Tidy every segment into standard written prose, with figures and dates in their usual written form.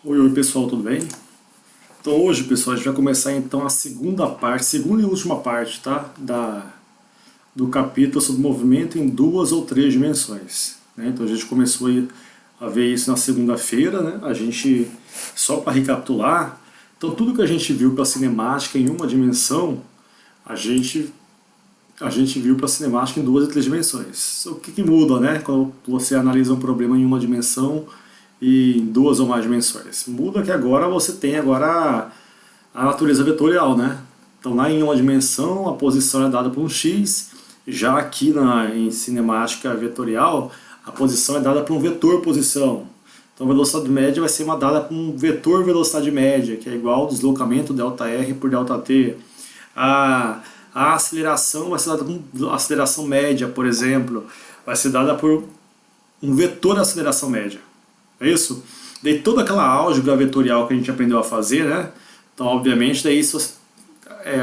Oi, oi pessoal, tudo bem? Então hoje, pessoal, a gente vai começar então a segunda parte, segunda e última parte, tá? Do capítulo sobre movimento em duas ou três dimensões, né? Então a gente começou a ver isso na segunda-feira, né? A gente, só para recapitular, então tudo que a gente viu para cinemática em uma dimensão, a gente, a gente viu para cinemática em duas e três dimensões. O que que muda, né? Quando você analisa um problema em uma dimensão e em duas ou mais dimensões? Muda que agora você tem agora a natureza vetorial, né? Então lá em uma dimensão a posição é dada por um x, já aqui em cinemática vetorial a posição é dada por um vetor posição. Então a velocidade média vai ser dada por um vetor velocidade média, que é igual ao deslocamento ΔR por ΔT. A, a aceleração vai ser dada por aceleração média, por exemplo, vai ser dada por um vetor de aceleração média. É isso? Daí toda aquela álgebra vetorial que a gente aprendeu a fazer, né? Então, obviamente, daí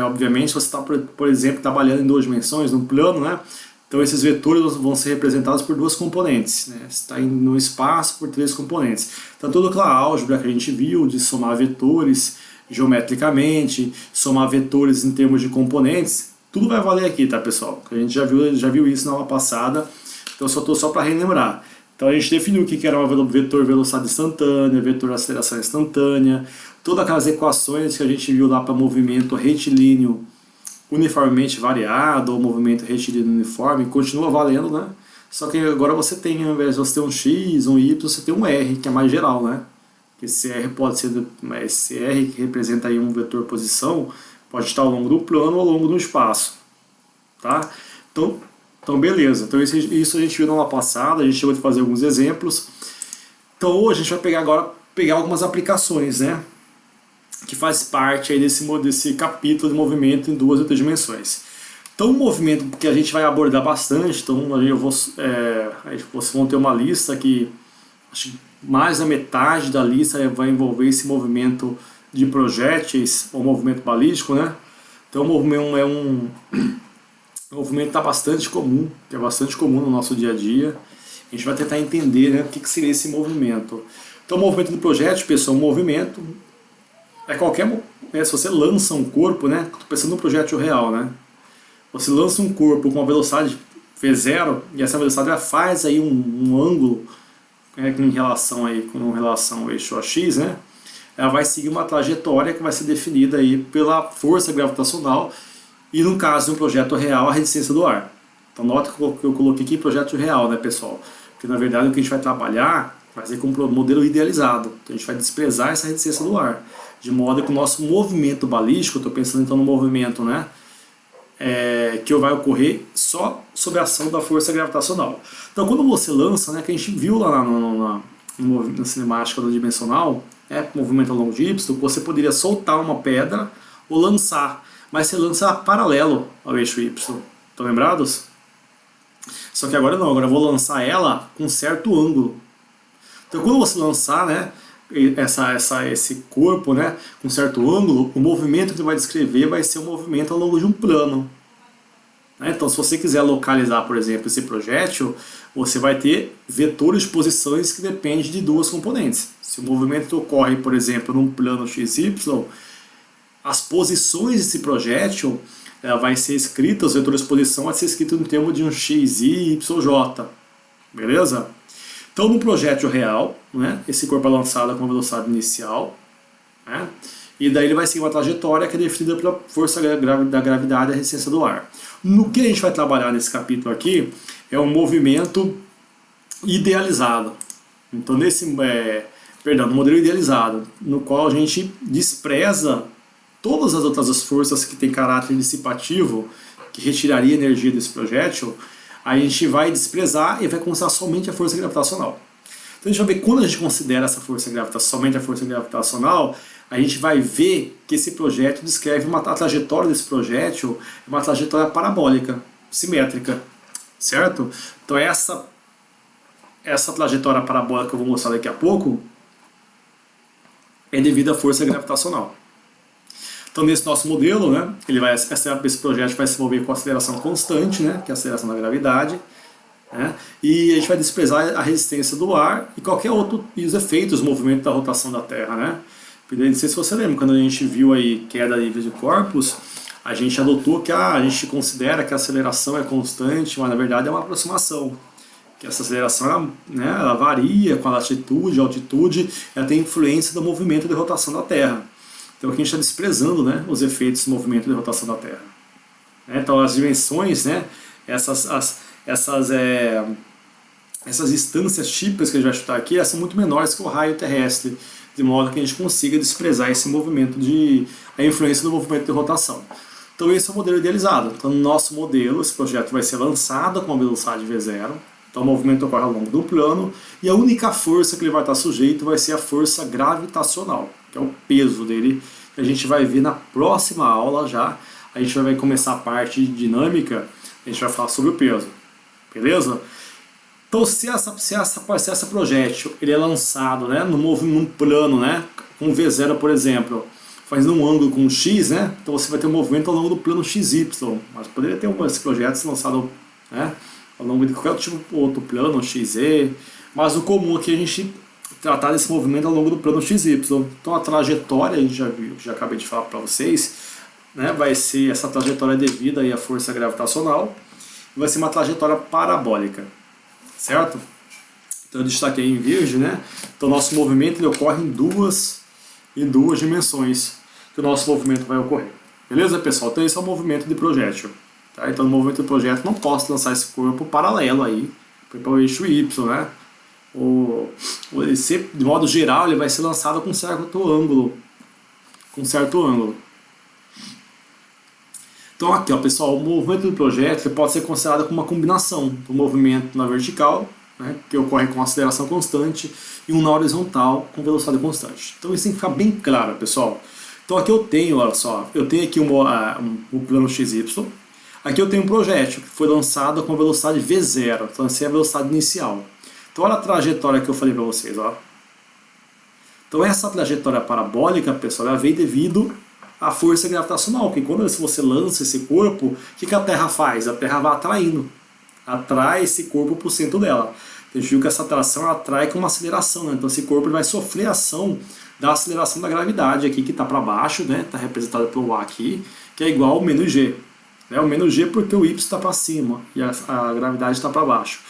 obviamente você está, por exemplo, trabalhando em duas dimensões, num plano, né? Então esses vetores vão ser representados por duas componentes, né? Você está no espaço por três componentes. Então toda aquela álgebra que a gente viu de somar vetores geometricamente, somar vetores em termos de componentes, tudo vai valer aqui, tá, pessoal? A gente já viu isso na aula passada, então eu só estou só para relembrar. Então a gente definiu o que era um vetor velocidade instantânea, vetor aceleração instantânea, todas aquelas equações que a gente viu lá para movimento retilíneo uniformemente variado ou movimento retilíneo uniforme, continua valendo, né? Só que agora você tem, ao invés de você ter um x, um y, você tem um r, que é mais geral, né? Esse r pode ser, esse r que representa aí um vetor posição, pode estar ao longo do plano ou ao longo do espaço, tá? Então beleza, então isso a gente viu na aula passada, a gente chegou de fazer alguns exemplos. Então hoje a gente vai pegar algumas aplicações, né? Que faz parte aí desse capítulo de movimento em duas ou três dimensões. Então, um movimento que a gente vai abordar bastante, então vocês vão ter uma lista que acho que mais da metade da lista vai envolver esse movimento de projéteis ou movimento balístico, né? Então, o movimento é um movimento tá bastante comum, que é bastante comum no nosso dia a dia. A gente vai tentar entender, né, o que seria esse movimento. Então, o movimento do projétil, pessoal, um movimento é qualquer, né, se você lança um corpo, né, estou pensando num projétil real, né, você lança um corpo com uma velocidade v0 e essa velocidade ela faz aí um ângulo, né, com relação ao eixo AX, né, ela vai seguir uma trajetória que vai ser definida aí pela força gravitacional e no caso de um projeto real a resistência do ar. Então nota que eu coloquei aqui projeto real, né, pessoal, porque na verdade o que a gente vai trabalhar vai ser com um modelo idealizado, então a gente vai desprezar essa resistência do ar, de modo que o nosso movimento balístico, estou pensando então no movimento, né, que vai ocorrer só sob a ação da força gravitacional. Então quando você lança, né, que a gente viu lá na cinemática do dimensional, movimento ao longo de Y, você poderia soltar uma pedra ou lançar, mas você lança paralelo ao eixo Y. Estão lembrados? Só que agora não, agora eu vou lançar ela com certo ângulo. Então quando você lançar, né, esse corpo, né, com certo ângulo, o movimento que ele vai descrever vai ser um movimento ao longo de um plano. Né? Então se você quiser localizar, por exemplo, esse projétil, você vai ter vetores de posições que dependem de duas componentes. Se o movimento ocorre, por exemplo, num plano XY, as posições desse projétil vai ser escrita, os vetores de posição vai ser escrito no termo de um x, y, j. Beleza? Então, no projétil real, né, esse corpo é lançado com uma velocidade inicial, né, e daí ele vai seguir uma trajetória que é definida pela força da gravidade e a resistência do ar. No que a gente vai trabalhar nesse capítulo aqui é um movimento idealizado. Então, no modelo idealizado, no qual a gente despreza todas as outras forças que têm caráter dissipativo, que retiraria energia desse projétil, a gente vai desprezar e vai considerar somente a força gravitacional. Então a gente vai ver, quando a gente considera essa força somente a força gravitacional, a gente vai ver que esse projétil descreve a trajetória desse projétil, uma trajetória parabólica, simétrica, certo? Então essa trajetória parabólica que eu vou mostrar daqui a pouco é devido à força gravitacional. Então nesse nosso modelo, né, esse projeto vai se envolver com aceleração constante, né, que é a aceleração da gravidade, né? E a gente vai desprezar a resistência do ar e qualquer outro, e os efeitos, o movimento da rotação da Terra, né? Não sei se você lembra, quando a gente viu aí queda livre de corpos, a gente adotou que a gente considera que a aceleração é constante, mas na verdade é uma aproximação. Que essa aceleração ela, né, ela varia com a latitude, a altitude, ela tem influência do movimento de rotação da Terra. Então aqui a gente está desprezando, né, os efeitos do movimento de rotação da Terra. Então as dimensões, né, essas distâncias típicas que a gente vai chutar aqui, elas são muito menores que o raio terrestre, de modo que a gente consiga desprezar esse movimento a influência do movimento de rotação. Então esse é o modelo idealizado. Então no nosso modelo, esse projeto vai ser lançado com a velocidade V0, então o movimento ocorre ao longo do plano, e a única força que ele vai estar sujeito vai ser a força gravitacional, que é o peso dele, que a gente vai ver na próxima aula já. A gente vai começar a parte de dinâmica, a gente vai falar sobre o peso, beleza? Então se essa projétil ele é lançado, né, num plano, né, com V0, por exemplo, fazendo um ângulo com X, né, então você vai ter um movimento ao longo do plano XY, mas poderia ter esse projeto lançado, né, ao longo de qualquer outro plano, XZ, mas o comum aqui é a gente tratar desse movimento ao longo do plano XY. Então a trajetória, a gente já viu, já acabei de falar para vocês, né, vai ser essa trajetória devida aí à força gravitacional, vai ser uma trajetória parabólica, certo? Então eu destaquei em verde, né? Então o nosso movimento ele ocorre em duas dimensões que o nosso movimento vai ocorrer. Beleza, pessoal? Então esse é o movimento de projétil. Tá? Então no movimento de projétil não posso lançar esse corpo paralelo aí para o eixo Y, né? De modo geral ele vai ser lançado com certo ângulo. Então aqui, ó, pessoal, o movimento do projétil pode ser considerado como uma combinação do movimento na vertical, né, que ocorre com aceleração constante, e um na horizontal com velocidade constante. Então isso tem que ficar bem claro, pessoal. Então aqui eu tenho, olha só, eu tenho aqui um plano XY, aqui eu tenho um projétil que foi lançado com velocidade V0, então essa é a velocidade inicial. Então olha a trajetória que eu falei para vocês, ó. Então essa trajetória parabólica, pessoal, ela veio devido à força gravitacional, porque quando você lança esse corpo, o que a Terra faz? A Terra vai atrai esse corpo para o centro dela. A gente viu que essa atração atrai com uma aceleração, né? Então esse corpo vai sofrer a ação da aceleração da gravidade aqui, que está para baixo, né? Está representado pelo A aqui, que é igual ao menos G. O menos G porque o Y está para cima e a gravidade está para baixo.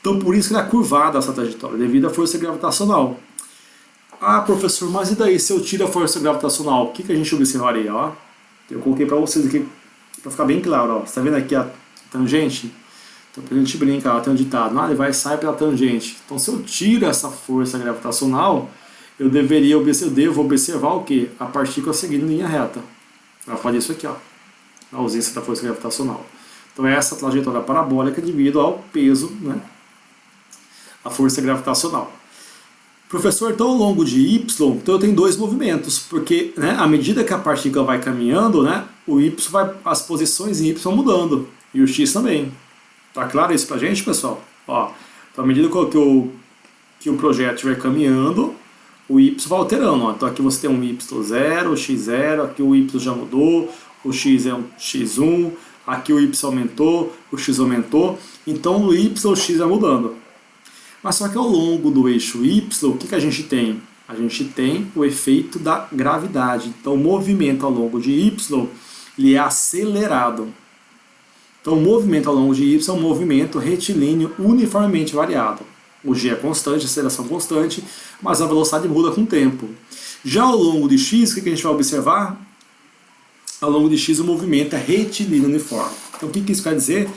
Então por isso que ela é curvada essa trajetória, devido à força gravitacional. Ah, professor, mas e daí se eu tiro a força gravitacional? O que a gente observaria? Ó, eu coloquei para vocês aqui, para ficar bem claro. Ó. Você está vendo aqui a tangente? Então a gente brinca, ó, tem um ditado, ele vai e sai pela tangente. Então se eu tiro essa força gravitacional, eu devo observar o quê? A partícula seguindo em linha reta. Ela faz isso aqui, ó, a ausência da força gravitacional. Então é essa trajetória parabólica devido ao peso, né? A força gravitacional. Professor, então ao longo de Y, então eu tenho dois movimentos, porque, né, à medida que a partícula vai caminhando, né, as posições em Y vão mudando, e o X também. Tá claro isso pra gente, pessoal? Ó, então à medida que o projétil vai caminhando, o Y vai alterando. Ó. Então aqui você tem um Y0, o X0, aqui o Y já mudou, o X é um X1, aqui o Y aumentou, o X aumentou, então o Y e o X vai mudando. Mas só que ao longo do eixo Y, o que a gente tem? A gente tem o efeito da gravidade. Então o movimento ao longo de Y ele é acelerado. Então o movimento ao longo de Y é um movimento retilíneo uniformemente variado. O G é constante, a aceleração constante, mas a velocidade muda com o tempo. Já ao longo de X, o que a gente vai observar? Ao longo de X o movimento é retilíneo uniforme. Então o que isso quer dizer?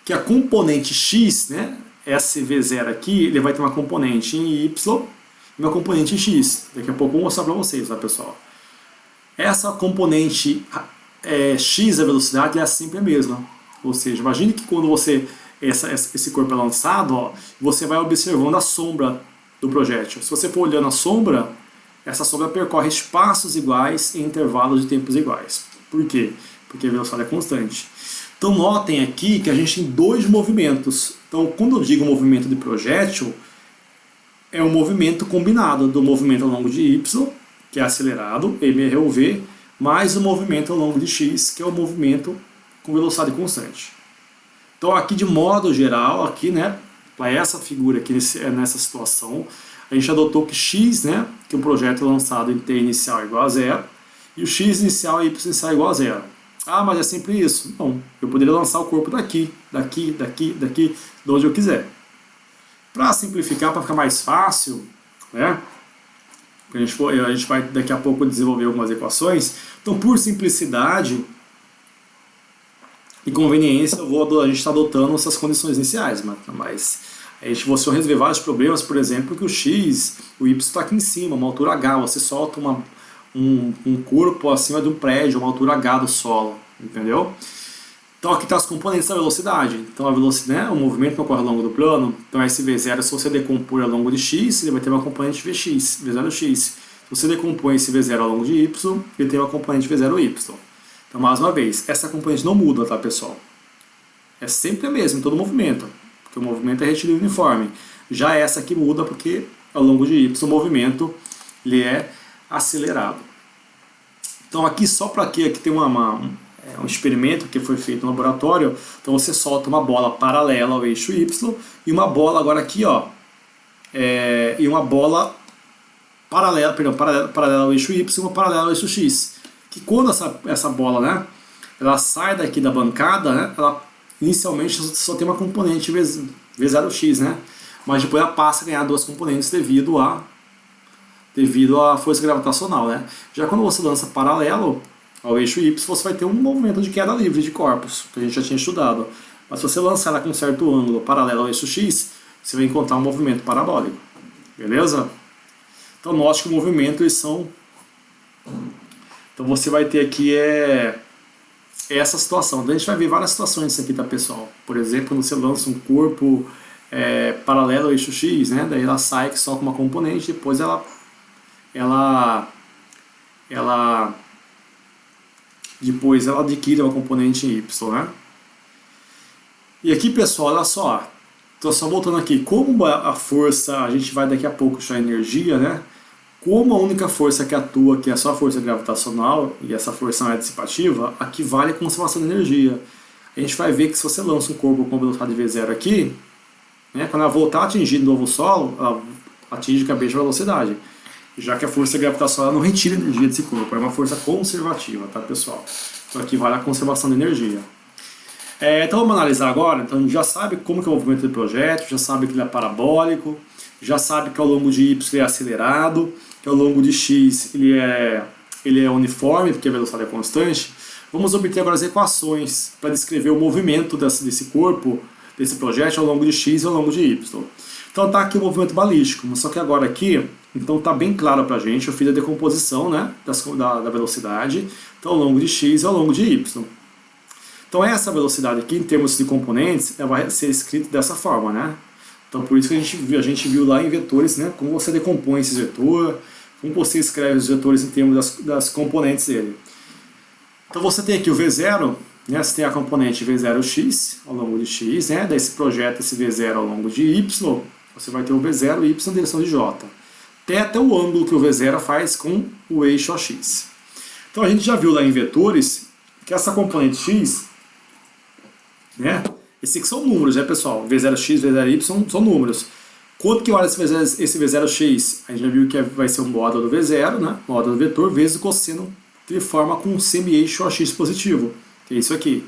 Que a componente X, né? Esse V0 aqui, ele vai ter uma componente em Y e uma componente em X. Daqui a pouco eu vou mostrar para vocês, tá, pessoal? Essa componente X, a velocidade, é sempre a mesma. Ou seja, imagine que quando esse corpo é lançado, ó, você vai observando a sombra do projétil. Se você for olhando a sombra, essa sombra percorre espaços iguais em intervalos de tempos iguais. Por quê? Porque a velocidade é constante. Então notem aqui que a gente tem dois movimentos. Então quando eu digo movimento de projétil, é um movimento combinado do movimento ao longo de Y, que é acelerado, mROV, mais o movimento ao longo de X, que é o movimento com velocidade constante. Então aqui de modo geral, aqui, né, para essa figura aqui nessa situação, a gente adotou que x, né, que o projeto é lançado em t inicial é igual a zero, e o x inicial e y inicial é igual a zero. Ah, mas é sempre isso? Não, eu poderia lançar o corpo daqui, de onde eu quiser. Para simplificar, para ficar mais fácil, né, a gente vai daqui a pouco desenvolver algumas equações, então por simplicidade e conveniência a gente está adotando essas condições iniciais, mas você vai resolver vários problemas, por exemplo, que o x, o y está aqui em cima, uma altura h, você solta um corpo acima de um prédio, uma altura h do solo, entendeu? Então aqui está os componentes da velocidade. Então a velocidade, né, o movimento que ocorre ao longo do plano, então esse v0, se você decompor ao longo de x, ele vai ter uma componente vx, v0x. Se você decompõe esse v0 ao longo de y, ele tem uma componente v0y. Então mais uma vez, essa componente não muda, tá, pessoal? É sempre a mesma em todo movimento, porque o movimento é retilíneo uniforme. Já essa aqui muda porque ao longo de y o movimento ele é acelerado. Então aqui só para aqui tem um experimento que foi feito no laboratório. Então você solta uma bola paralela ao eixo y e uma bola agora aqui, ó, e uma bola paralela ao eixo y e uma paralela ao eixo x. Que quando essa bola, né, ela sai daqui da bancada, né, ela inicialmente só tem uma componente v0x, né, mas depois ela passa a ganhar duas componentes devido à força gravitacional, né. Já quando você lança paralelo ao eixo y, você vai ter um movimento de queda livre de corpos, que a gente já tinha estudado. Mas se você lançar ela com um certo ângulo paralelo ao eixo x, você vai encontrar um movimento parabólico. Beleza? Então note que o movimento eles são... Então você vai ter aqui essa situação. Então a gente vai ver várias situações disso aqui, tá, pessoal? Por exemplo, quando você lança um corpo paralelo ao eixo x, né? Daí ela sai só com uma componente, depois depois ela adquire uma componente em y, né? E aqui, pessoal, olha só. Estou só voltando aqui. Como a força, a gente vai daqui a pouco achar energia, né? Como a única força que atua, que é só a força gravitacional, e essa força não é dissipativa, aqui vale a conservação de energia. A gente vai ver que se você lança um corpo com velocidade v0 aqui, né, quando ela voltar a atingir de novo o solo, ela atinge com a mesma velocidade. Já que a força gravitacional não retira energia desse corpo, é uma força conservativa, tá, pessoal? Então aqui vale a conservação de energia. Então vamos analisar agora. Então a gente já sabe como que é o movimento do projeto, já sabe que ele é parabólico, já sabe que ao longo de y ele é acelerado, que ao longo de x ele é uniforme, porque a velocidade é constante. Vamos obter agora as equações para descrever o movimento desse corpo, desse projétil ao longo de x e ao longo de y. Então tá aqui o movimento balístico, só que agora aqui, então tá bem claro pra gente, eu fiz a decomposição, né, da velocidade, então ao longo de x e ao longo de y. Então essa velocidade aqui, em termos de componentes, ela vai ser escrita dessa forma, né? Então por isso que a gente viu lá em vetores, né, como você decompõe esses vetores, como você escreve os vetores em termos das componentes dele. Então você tem aqui o V0, né, você tem a componente V0x ao longo de x, né, daí se projeta esse V0 ao longo de y, você vai ter o V0 y na direção de j. Θ é o ângulo que o V0 faz com o eixo AX. Então a gente já viu lá em vetores que essa componente x, né, esses aqui são números, né, pessoal? V0x, V0y são números. Quanto que vale esse V0x? A gente já viu que vai ser o módulo do V0, né, módulo do vetor, vezes o cosseno que ele forma com um semi-eixo AX positivo, que é isso aqui.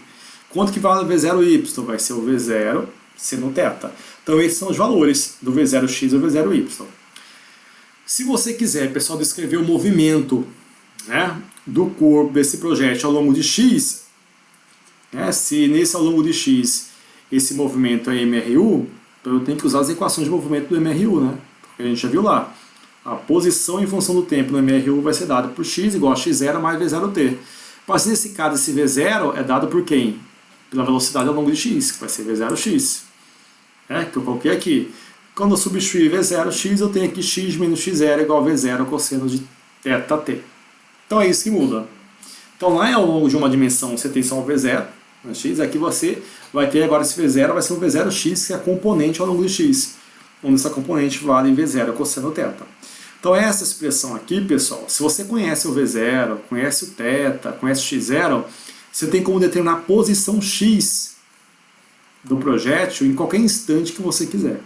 Quanto que vale o V0y? Vai ser o V0 seno θ. Então esses são os valores do V0x e do V0y. Se você quiser, pessoal, descrever o movimento, né, do corpo desse projétil ao longo de x, né, se nesse ao longo de x esse movimento é MRU, então eu tenho que usar as equações de movimento do MRU, né? Porque a gente já viu lá. A posição em função do tempo no MRU vai ser dada por x igual a x0 mais v0t. Mas nesse caso esse v0 é dado por quem? Pela velocidade ao longo de x, que vai ser v0x. Que eu coloquei aqui. Quando eu substituir v0x, eu tenho aqui x menos x0 igual a v0 cosseno de θt. Então é isso que muda. Então lá ao longo de uma dimensão você tem só o v0, x, aqui você vai ter agora esse v0, vai ser o v0x, que é a componente ao longo de x, onde essa componente vale v0 cosseno θ. Então essa expressão aqui, pessoal, se você conhece o v0, conhece o θ, conhece o x0, você tem como determinar a posição x do projétil em qualquer instante que você quiser.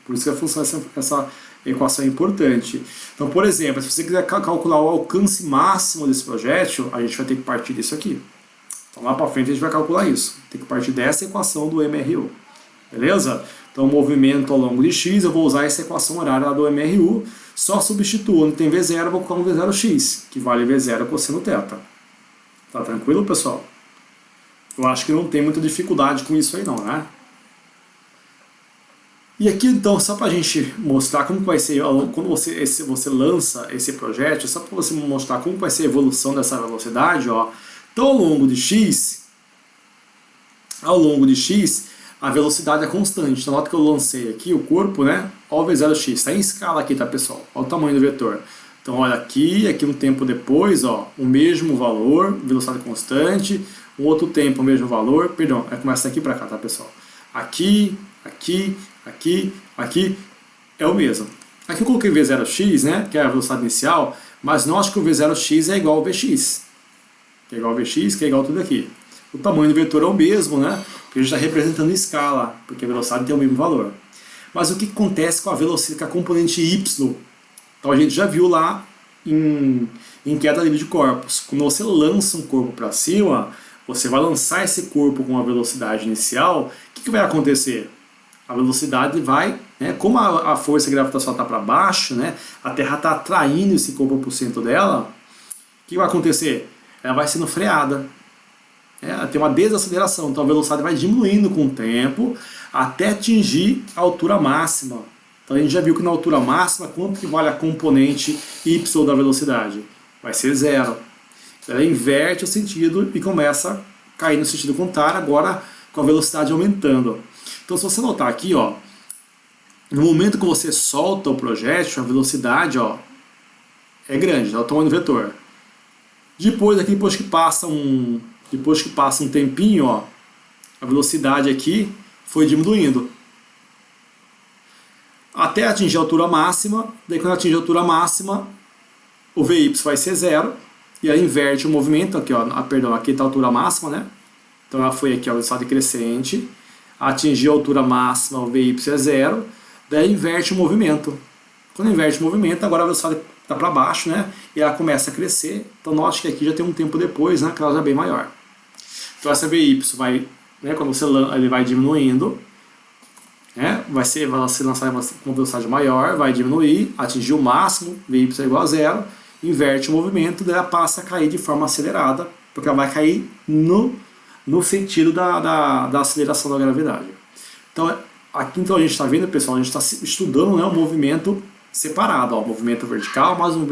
Por isso que a função, essa equação é importante. Então, por exemplo, se você quiser calcular o alcance máximo desse projétil, a gente vai ter que partir disso aqui. Então lá para frente a gente vai calcular isso. Tem que partir dessa equação do MRU. Beleza? Então, movimento ao longo de x, eu vou usar essa equação horária lá do MRU, só substituo onde tem V0, eu vou colocar um V0x, que vale V0 cosseno θ. Tá tranquilo, pessoal? Eu acho que não tem muita dificuldade com isso aí não, né? E aqui então, só para a gente mostrar como vai ser, quando você lança esse projétil, só para você mostrar como vai ser a evolução dessa velocidade, ó. Então ao longo de x, a velocidade é constante. Então, nota que eu lancei aqui o corpo, né? Olha o V0x, está em escala aqui, tá, pessoal? Olha o tamanho do vetor. Então, olha aqui um tempo depois, ó, o mesmo valor, velocidade constante, um outro tempo, o mesmo valor, perdão, começa daqui para cá, tá, pessoal? Aqui, é o mesmo. Aqui eu coloquei V0x, né? Que é a velocidade inicial, mas nós que o V0x é igual ao Vx. Que é igual ao Vx, que é igual a tudo aqui. O tamanho do vetor é o mesmo, né? Porque a gente está representando escala, porque a velocidade tem o mesmo valor. Mas o que acontece com a velocidade, com a componente y? Então a gente já viu lá em queda livre de corpos. Quando você lança um corpo para cima, você vai lançar esse corpo com a velocidade inicial, o que vai acontecer? A velocidade vai, né, como a força gravitacional está para baixo, né, a Terra está atraindo esse corpo para o centro dela, o que vai acontecer? Ela vai sendo freada. Tem uma desaceleração, então a velocidade vai diminuindo com o tempo até atingir a altura máxima. Então a gente já viu que na altura máxima, quanto que vale a componente y da velocidade? Vai ser 0. Ela inverte o sentido e começa a cair no sentido contrário, agora com a velocidade aumentando. Então se você notar aqui, ó, no momento que você solta o projétil, a velocidade, ó, é grande, é o tamanho do vetor. Depois que passa um tempinho, ó, a velocidade aqui foi diminuindo até atingir a altura máxima. Daí quando atingir a altura máxima, o Vy vai ser 0 e aí inverte o movimento aqui, ó, perdão, aqui está a altura máxima, né? Então ela foi aqui, ó, a velocidade crescente, atingiu a altura máxima, o Vy é 0, daí inverte o movimento. Quando inverte o movimento, agora a velocidade está para baixo, né? E ela começa a crescer. Então note que aqui já tem um tempo depois, né? Que ela já é bem maior. Então essa Vy vai, né, quando ele vai diminuindo, né, vai ser lançado com velocidade maior, vai diminuir, atingir o máximo, Vy é igual a 0, inverte o movimento, daí ela passa a cair de forma acelerada, porque ela vai cair no sentido da aceleração da gravidade. Então aqui então a gente está vendo, pessoal, a gente está estudando, né, um movimento separado, ó, movimento vertical mais um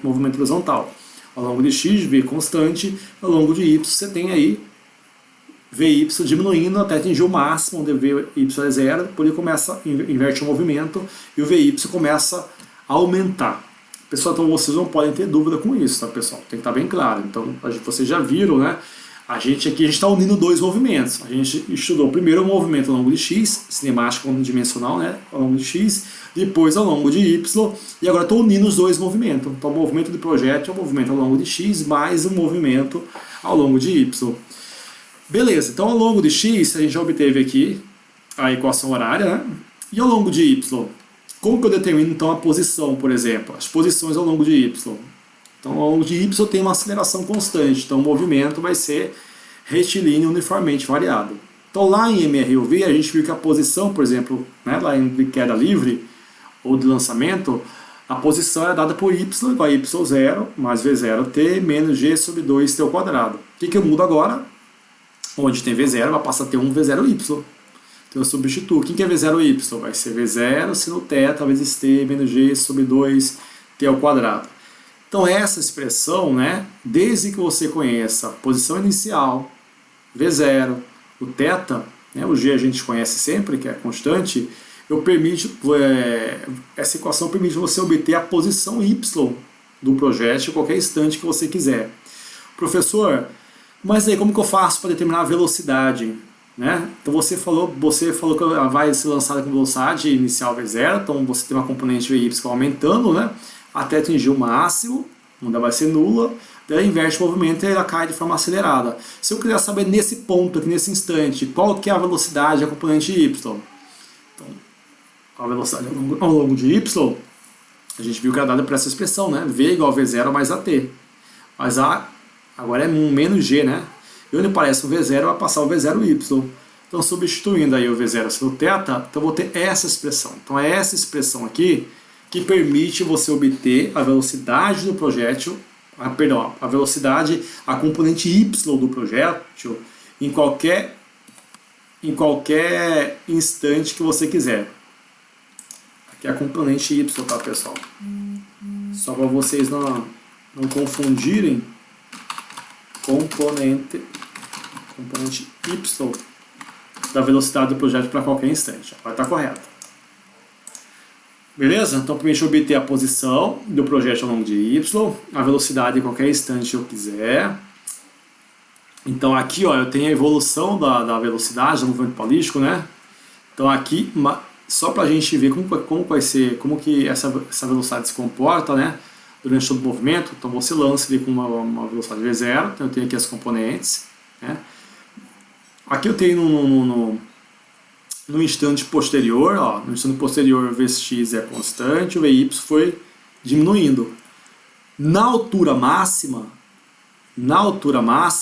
movimento horizontal. Ao longo de x, V constante, ao longo de y você tem aí Vy diminuindo até atingir o máximo, onde Vy é 0, depois ele inverte o movimento e o Vy começa a aumentar. Pessoal, então vocês não podem ter dúvida com isso, tá, pessoal? Tem que estar bem claro. Então, vocês já viram, né? A gente está unindo dois movimentos. A gente estudou primeiro o movimento ao longo de x, cinemático unidimensional, né? Ao longo de x, depois ao longo de y, e agora estou unindo os dois movimentos. Então, o movimento de projétil é o movimento ao longo de x, mais o movimento ao longo de y. Beleza, então ao longo de x, a gente já obteve aqui a equação horária, né? E ao longo de y, como que eu determino então a posição, por exemplo? As posições ao longo de y. Então ao longo de y tem uma aceleração constante, então o movimento vai ser retilíneo uniformemente variado. Então lá em MRUV a gente viu que a posição, por exemplo, né, lá em queda livre ou de lançamento, a posição é dada por y igual a y0 mais v0t menos g sobre 2t ao quadrado. O que eu mudo agora? Onde tem V0 vai passar a ter um V0y. Então eu substituo. O que é V0y? Vai ser V0 sino θ vezes t menos g sobre 2t ao quadrado. Então essa expressão, né, desde que você conheça a posição inicial, V0, o θ, né, o g a gente conhece sempre, que é constante, essa equação permite você obter a posição y do projétil em qualquer instante que você quiser. Professor, mas aí como que eu faço para determinar a velocidade? Né? Então você falou que ela vai ser lançada com velocidade inicial V0, então você tem uma componente Vy aumentando, né, até atingir o máximo, onde ela vai ser nula, ela inverte o movimento e ela cai de forma acelerada. Se eu quiser saber nesse ponto, aqui nesse instante, qual que é a velocidade da componente y, então, a velocidade ao longo de y, a gente viu que era dada por essa expressão, né? V igual a V0 mais AT. Mas A agora é menos G, né? E onde aparece o V0 vai passar o V0y. Então, substituindo aí o V0 sendo θ, então eu vou ter essa expressão. Então, é essa expressão aqui que permite você obter a velocidade do projétil, a velocidade, a componente y do projétil em qualquer instante que você quiser. Aqui é a componente y, tá, pessoal? Só para vocês não confundirem, componente y da velocidade do projétil para qualquer instante. Vai estar correto. Beleza? Então, permite obter a posição do projétil ao longo de y, a velocidade em qualquer instante que eu quiser. Então, aqui ó, eu tenho a evolução da velocidade do movimento balístico, né? Então, aqui, só para a gente ver como que essa velocidade se comporta, né? Durante todo o movimento. Então, você lança ele com uma velocidade V0, então eu tenho aqui as componentes, né? Aqui eu tenho no instante posterior, ó, no instante posterior o Vx é constante, o Vy foi diminuindo. Na altura máxima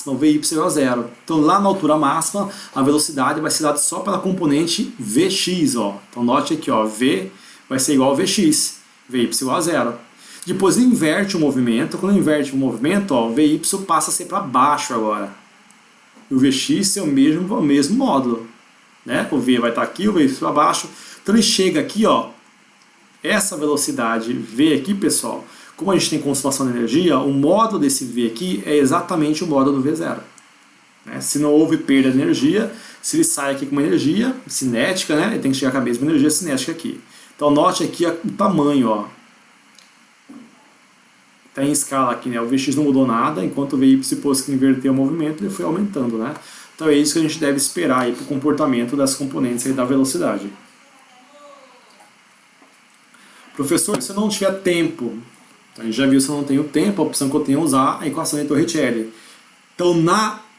o Vy é igual a zero. Então lá na altura máxima a velocidade vai ser dada só pela componente Vx, ó. Então note aqui, ó, V vai ser igual a Vx, Vy igual a zero. Depois inverte o movimento, quando inverte o movimento, ó, o Vy passa a ser para baixo agora. E o Vx é o mesmo módulo, né? O V vai estar aqui, o Vy para baixo. Então ele chega aqui, ó, essa velocidade V aqui, pessoal, como a gente tem conservação de energia, o módulo desse V aqui é exatamente o módulo do V0. Né? Se não houve perda de energia, se ele sai aqui com uma energia cinética, né? Ele tem que chegar com a mesma energia cinética aqui. Então note aqui o tamanho, ó. Está em escala aqui, né? O Vx não mudou nada, enquanto o Vy, depois que inverteu o movimento, ele foi aumentando, né? Então é isso que a gente deve esperar aí para o comportamento das componentes aí da velocidade. Professor, se eu não tiver tempo, a gente já viu, se eu não tenho tempo, a opção que eu tenho é usar a equação de Torricelli. Então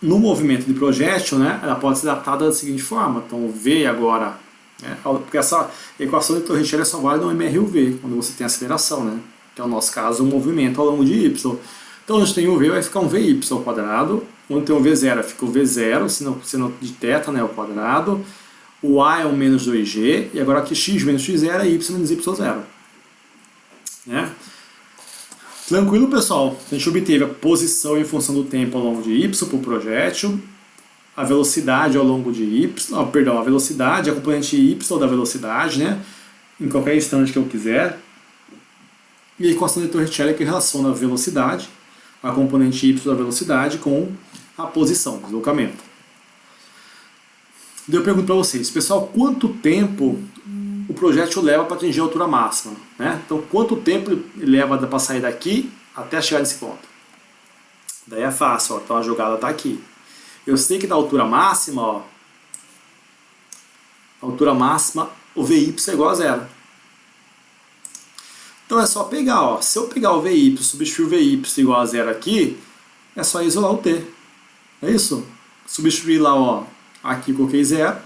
no movimento de projétil, né, ela pode ser adaptada da seguinte forma. Então o V agora, né, porque essa equação de Torricelli é só válida no MR e o V, quando você tem aceleração, né? Que é o nosso caso, o movimento ao longo de y. Então, onde tem o V vai ficar um Vy ao quadrado, onde tem o V0 fica o V0, sendo de θ, né, ao quadrado, o A é o menos 2G, e agora aqui x menos x0 é y menos y0. Né? Tranquilo, pessoal? A gente obteve a posição em função do tempo ao longo de y para o projétil, a velocidade ao longo de y, a velocidade, a componente y da velocidade, né, em qualquer instante que eu quiser. E a equação de Torricelli que relaciona a velocidade, a componente y da velocidade, com a posição, deslocamento. Daí eu pergunto para vocês, pessoal, quanto tempo o projétil leva para atingir a altura máxima? Né? Então, quanto tempo ele leva para sair daqui até chegar nesse ponto? Daí é fácil, ó, então a jogada está aqui. Eu sei que da altura máxima, ó, a altura máxima, o Vy é igual a zero. Então é só pegar, ó, se eu pegar o Vy, substituir o Vy igual a zero aqui, é só isolar o t. É isso? Substituir lá, ó, aqui coloquei zero.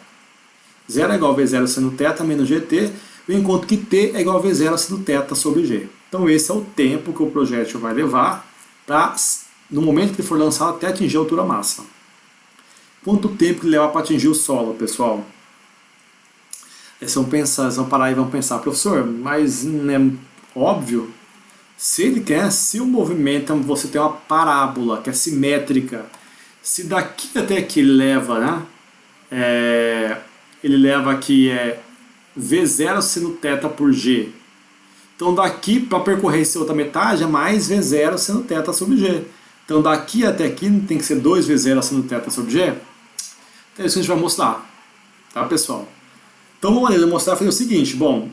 Zero é igual a V0 sendo θ menos gt, enquanto que t é igual a V0 sendo θ sobre g. Então esse é o tempo que o projétil vai levar para, no momento que ele for lançado, até atingir a altura máxima. Quanto tempo que ele leva para atingir o solo, pessoal? Eles vão parar e vão pensar, professor, mas não é óbvio? Se o movimento, você tem uma parábola que é simétrica, se daqui até aqui ele leva, né? Ele leva aqui V0 seno θ por g. Então daqui para percorrer essa outra metade é mais V0 seno θ sobre g. Então daqui até aqui tem que ser 2V0 seno θ sobre g. Então é isso que a gente vai mostrar. Tá, pessoal? Então uma maneira de mostrar é fazer o seguinte. Bom,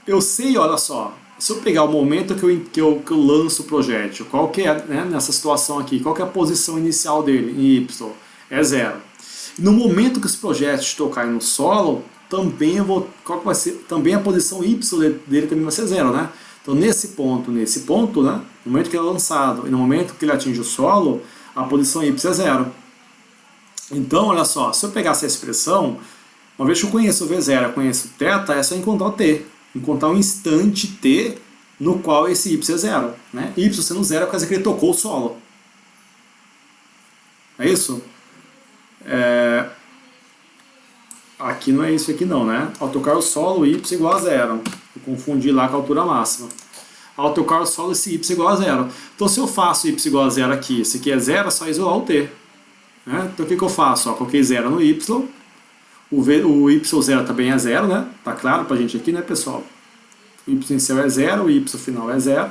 eu sei, olha só, se eu pegar o momento que eu lanço o projétil, qual que é, né, nessa situação aqui, qual que é a posição inicial dele em y? É zero. No momento que esse projétil tocar no solo, também qual que vai ser? Também a posição y dele também vai ser zero, né? Então Então nesse ponto, né, no momento que ele é lançado e no momento que ele atinge o solo, a posição y é zero. Então, olha só, se eu pegar essa expressão, uma vez que eu conheço o V0, eu conheço o θ, é só encontrar o t. Encontrar um instante t no qual esse y é zero. Né? Y sendo zero é por causa que ele tocou o solo. É isso? Aqui não é isso aqui não, né? Ao tocar o solo, y igual a zero. Eu confundi lá com a altura máxima. Ao tocar o solo, esse y igual a zero. Então se eu faço y igual a zero aqui, esse aqui é zero, é só isolar o t. Né? Então o que eu faço? Ó, coloquei zero no y. O y0 também é zero, né? Tá claro pra gente aqui, né, pessoal? O y inicial é zero, o y final é zero.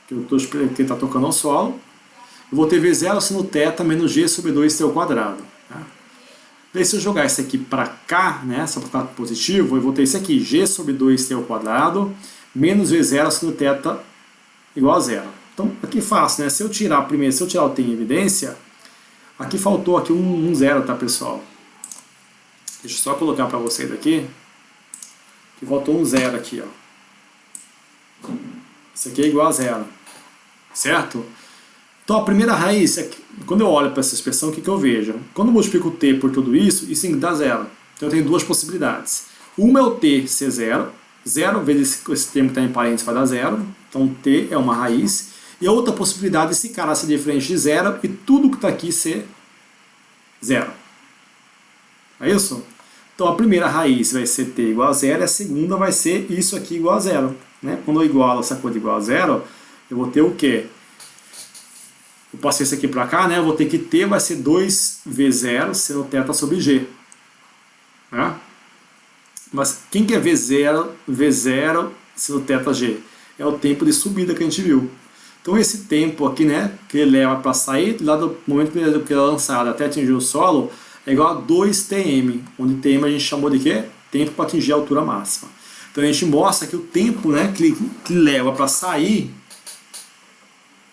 Que eu estou explicando que ele está tocando ao solo. Eu vou ter V0 sino θ menos g sobre 2t ao quadrado. Tá? Daí se eu jogar isso aqui para cá, né, só para ficar positivo, eu vou ter isso aqui, g sobre 2t ao quadrado menos V0 sino θ igual a zero. Então aqui fácil, né? Se eu tirar primeiro, se eu tirar o t em evidência, aqui faltou aqui um zero, tá, pessoal? Deixa eu só colocar para vocês aqui. Que faltou um zero aqui, ó. Isso aqui é igual a zero. Certo? Então a primeira raiz, quando eu olho para essa expressão, o que eu vejo? Quando eu multiplico o t por tudo isso dá zero. Então eu tenho duas possibilidades. Uma é o t ser zero. Zero vezes esse termo que está em parênteses vai dar zero. Então t é uma raiz. E a outra possibilidade é esse cara ser diferente de zero e tudo que está aqui ser zero. É isso? Então a primeira raiz vai ser t igual a zero e a segunda vai ser isso aqui igual a zero. Né? Quando eu igualo essa coisa igual a zero, eu vou ter o quê? Eu passei isso aqui para cá, né? Eu vou ter que t vai ser 2v0 seno θ sobre g. Né? Mas quem que é v0 seno θg? É o tempo de subida que a gente viu. Então esse tempo aqui, né, que ele leva para sair lá do momento que ele é lançado até atingir o solo, é igual a 2tm, onde tm a gente chamou de quê? Tempo para atingir a altura máxima. Então a gente mostra que o tempo, né, que leva para sair,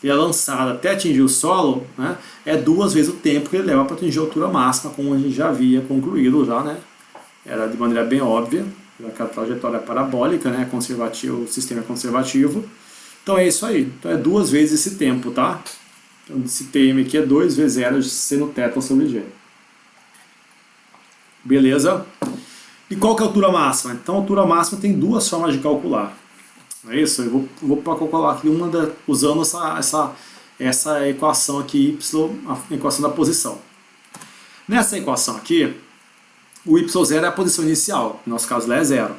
que é lançado até atingir o solo, né, é 2 vezes o tempo que ele leva para atingir a altura máxima, como a gente já havia concluído já, né? Era de maneira bem óbvia, já que a trajetória é parabólica, né, conservativo, o sistema é conservativo. Então é isso aí. Então é 2 vezes esse tempo, tá? Então esse tm aqui é 2v0 seno θ sobre g. Beleza? E qual que é a altura máxima? Então a altura máxima tem duas formas de calcular. Não é isso? Eu vou calcular aqui usando essa equação aqui, a equação da posição. Nessa equação aqui, o y0 é a posição inicial, no nosso caso lá é zero.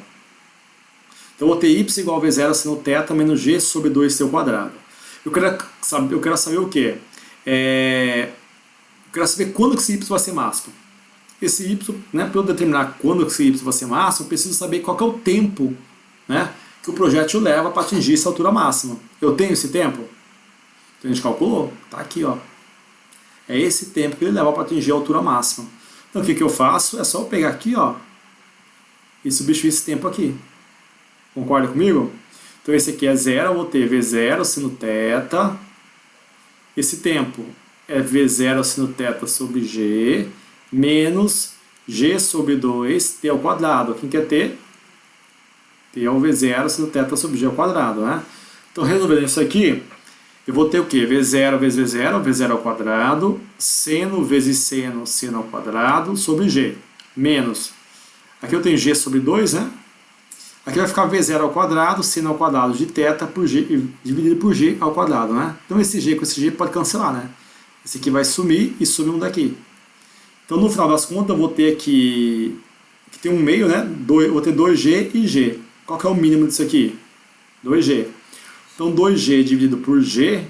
Então eu vou ter y igual a v0 seno θ menos g sobre 2t ao quadrado. Eu quero saber o quê? Eu quero saber quando que esse y vai ser máximo. Esse y, né, para eu determinar quando esse y vai ser máximo, eu preciso saber qual que é o tempo, né, que o projétil leva para atingir essa altura máxima. Eu tenho esse tempo? Então a gente calculou, tá aqui, ó. É esse tempo que ele leva para atingir a altura máxima. Então o que eu faço? É só eu pegar aqui, ó, e substituir esse tempo aqui. Concorda comigo? Então esse aqui é zero, eu vou ter v0 seno θ. Esse tempo é v0 seno θ sobre g menos g sobre 2t ao quadrado. Quem quer t? T é o v0 seno θ sobre g ao quadrado, né? Então resolvendo isso aqui, eu vou ter o quê? v0 vezes v0, v0 ao quadrado, seno vezes seno, seno ao quadrado, sobre g, menos, aqui eu tenho g sobre 2, né? Aqui vai ficar v0 ao quadrado, seno ao quadrado de θ por g, dividido por g ao quadrado, né? Então esse g com esse g pode cancelar, né? Esse aqui vai sumir e some um daqui. Então no final das contas eu vou ter aqui tem um meio, né? Eu vou ter 2g e g. Qual que é o mínimo disso aqui? 2g. Então 2g dividido por g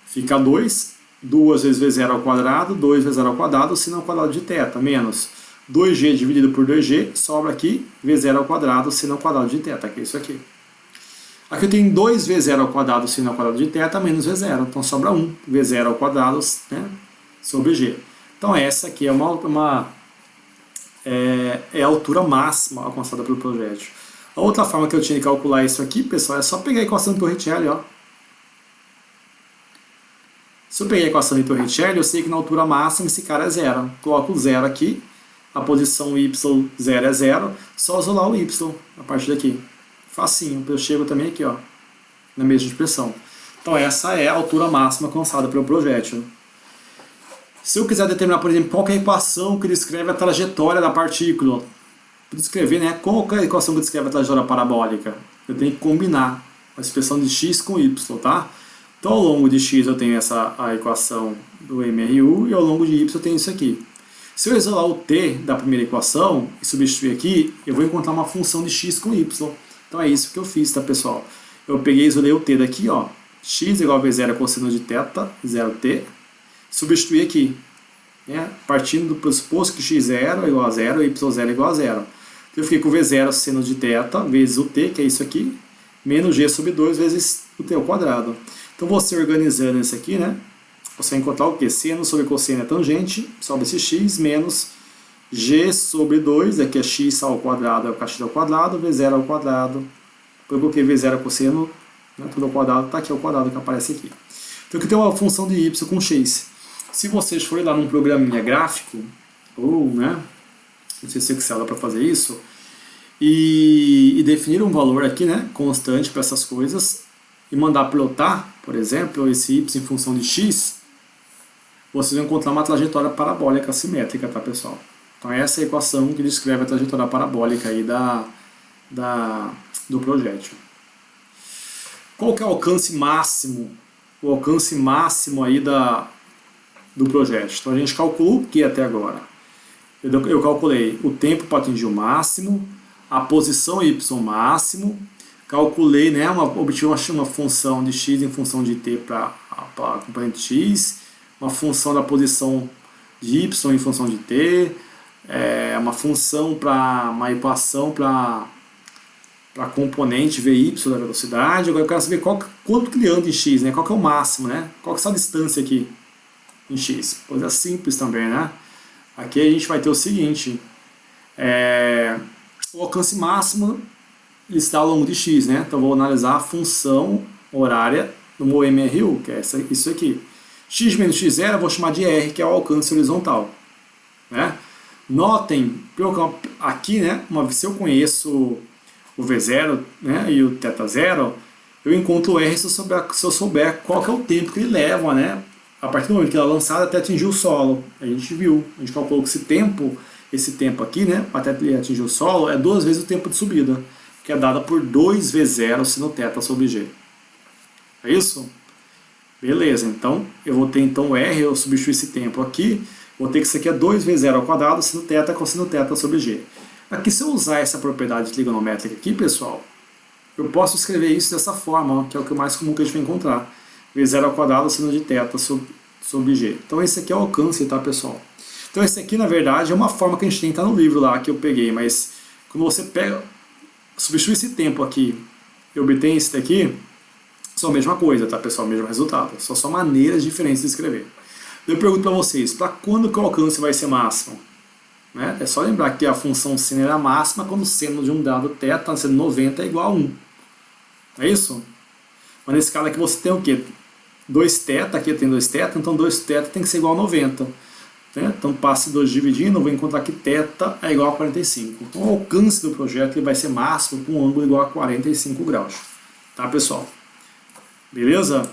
fica 2. 2 vezes v0 ao quadrado, 2 vezes v0 ao quadrado, seno ao quadrado de θ, menos 2g dividido por 2g, sobra aqui v0 ao quadrado, seno ao quadrado de θ, que é isso aqui. Aqui eu tenho 2v0 ao quadrado, seno ao quadrado de θ, menos v0. Então sobra 1, v0 ao quadrado, né, sobre g. Então essa aqui é a altura máxima alcançada pelo projétil. A outra forma que eu tinha de calcular isso aqui, pessoal, é só pegar a equação de Torricelli, ó. Se eu pegar a equação de Torricelli, eu sei que na altura máxima esse cara é zero. Coloco o zero aqui, a posição y0 é zero, só isolar o y a partir daqui. Facinho, eu chego também aqui, ó. na mesma expressão. Então essa é a altura máxima alcançada pelo projétil. Se eu quiser determinar, por exemplo, qual é a equação que descreve a trajetória da partícula, para descrever, né, qual é a equação que descreve a trajetória parabólica, eu tenho que combinar a expressão de x com y, tá? Então ao longo de x eu tenho a equação do MRU e ao longo de y eu tenho isso aqui. Se eu isolar o t da primeira equação e substituir aqui, eu vou encontrar uma função de x com y. Então é isso que eu fiz, tá, pessoal? Eu peguei e isolei o t daqui, ó, x igual a V0 cosseno de θ, 0t, substituir aqui, né, partindo do pressuposto que x0 é igual a 0 e y0 é igual a 0. Então eu fiquei com V0 seno de θ vezes o t, que é isso aqui, menos g sobre 2 vezes o t ao quadrado. Então você organizando isso aqui, né, você vai encontrar o que? Seno sobre cosseno é tangente, sobre esse x, menos g sobre 2, aqui é x ao quadrado, é o x ao quadrado, V0 ao quadrado. Eu coloquei V0 cosseno, né, tudo ao quadrado, está aqui ao quadrado que aparece aqui. Então aqui tem uma função de y com x. Se vocês forem lá num programinha gráfico, ou, né, não sei se o Excel dá para fazer isso, e definir um valor aqui, né, constante para essas coisas, e mandar plotar, por exemplo, esse y em função de x, vocês vão encontrar uma trajetória parabólica simétrica, tá, pessoal? Então essa é a equação que descreve a trajetória parabólica aí do projétil. Qual que é o alcance máximo? O alcance máximo aí do projétil. Então a gente calculou o que até agora? Eu calculei o tempo para atingir o máximo, a posição y máximo, calculei, né, obtive uma função de x em função de t para a componente x, uma função da posição de y em função de t, uma função para uma equação para a componente VY da velocidade. Agora eu quero saber quanto que ele anda em x, né? Qual que é o máximo, né? Qual que é essa distância aqui em x? Coisa simples também, né? Aqui a gente vai ter o seguinte, o alcance máximo está ao longo de x, né? Então eu vou analisar a função horária do meu MRU, que é isso aqui. X menos x0 eu vou chamar de R, que é o alcance horizontal, né? Notem, aqui, né, se eu conheço o V0, né, e o θ0, eu encontro o R se eu souber qual que é o tempo que ele leva, né, a partir do momento que ela é lançada até atingir o solo. A gente viu, a gente calculou que esse tempo aqui, né, até ele atingir o solo, é 2 vezes o tempo de subida, que é dada por 2V0 sino θ sobre G. É isso? Beleza, então eu vou ter então o R, eu substituir esse tempo aqui, vou ter que isso aqui é 2V0 ao quadrado sino θ cosseno θ sobre G. Aqui, se eu usar essa propriedade trigonométrica aqui, pessoal, eu posso escrever isso dessa forma, ó, que é o que é mais comum que a gente vai encontrar. V0 ao quadrado sino de θ sobre G. Então esse aqui é o alcance, tá, pessoal? Então esse aqui, na verdade, é uma forma que a gente tem, tá no livro lá que eu peguei, mas quando você substitui esse tempo aqui e obtém esse daqui, são a mesma coisa, tá, pessoal? O mesmo resultado. Só maneiras diferentes de escrever. Eu pergunto para vocês, para quando que o alcance vai ser máximo? Né? É só lembrar que a função seno era máxima quando o seno de um dado θ, sendo 90, é igual a 1. É isso? Mas nesse caso aqui você tem o quê? 2θ, aqui tem 2θ, então 2θ tem que ser igual a 90. Né? Então passe 2 dividindo, eu vou encontrar que θ é igual a 45. Então o alcance do projeto ele vai ser máximo com um ângulo igual a 45 graus. Tá, pessoal? Beleza?